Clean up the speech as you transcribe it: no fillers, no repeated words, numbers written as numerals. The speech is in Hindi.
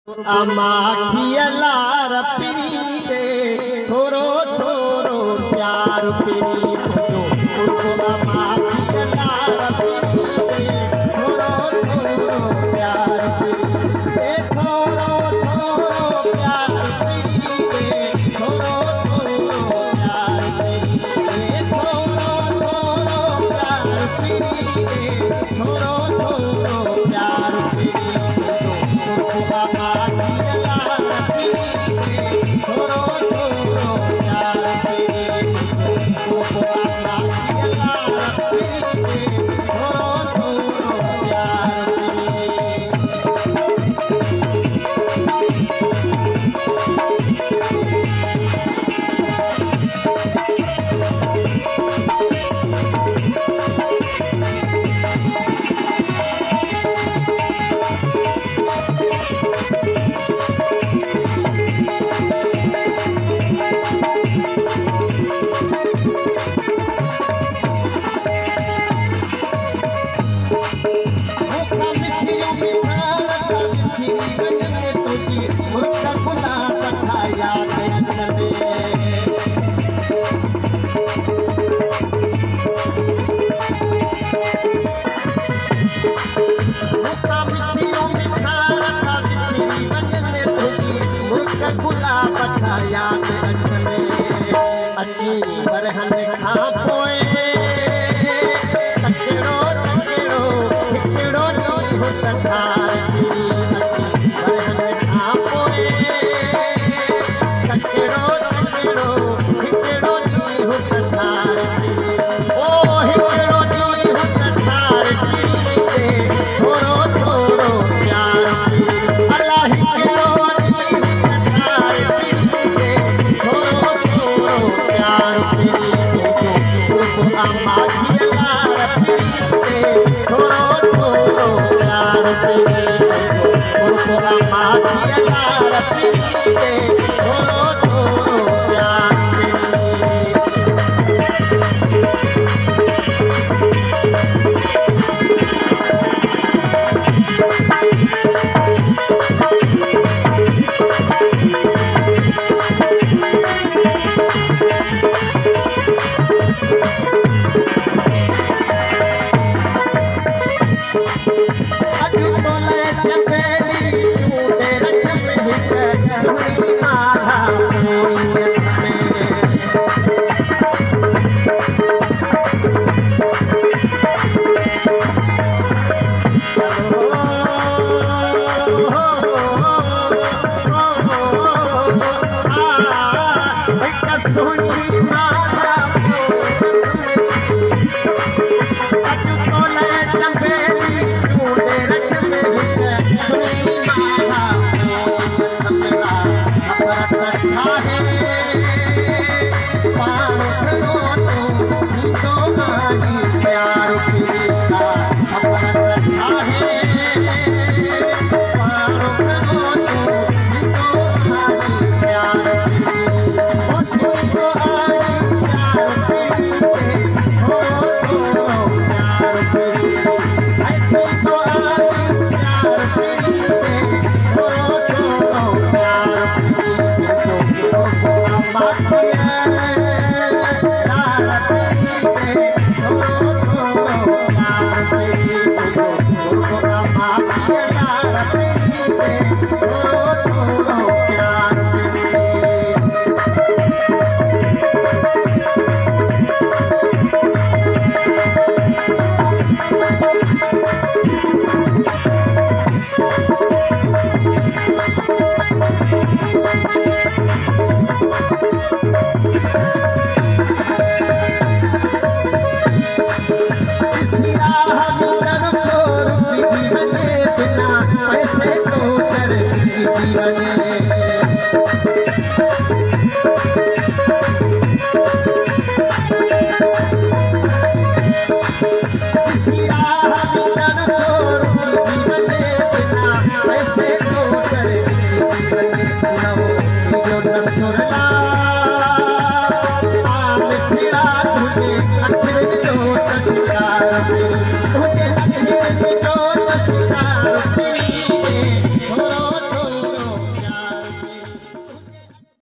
अमाखियलार पिरी दे थोरो थोरो प्यार पिरी जो उनको अमाखियलार पिरी दे थोरो थोरो प्यार पिरी दे थोरो थोरो प्यार पिरी दे थोरो थोरो प्यार पिरी दे थोरो थोरो प्यार पिरी दे थोरो थोरो प्यार पिरी जो उनको अमाखियलार पिरी दे थोरो थोरो प्यार पिरी उनको अमाखियलार पिरी दे थोरो थोरो प्यार पिरी अची बरहन खां पोइ तकड़ो तकड़ो हिकिड़ो ॾींहुं तथार फिरी अची बरहन खां पोइ तकड़ो तकड़ो हिकिड़ो ॾींहुं तथार फिरी ओ हिकिड़ो ॾींहुं तथार फिरी दे थोरो थोरो प्यार फिरी अला हिकिड़ो ॾींहुं तथार फिरी दे थोरो थोरो प्यार पिरी दे जो उनको अमाखियलार पिरी दे थोरो थोरो प्यार पिरी दे जो उनको अमाखियलार पिरी दे थोरो थोरो प्यार पिरी पैसे तो कर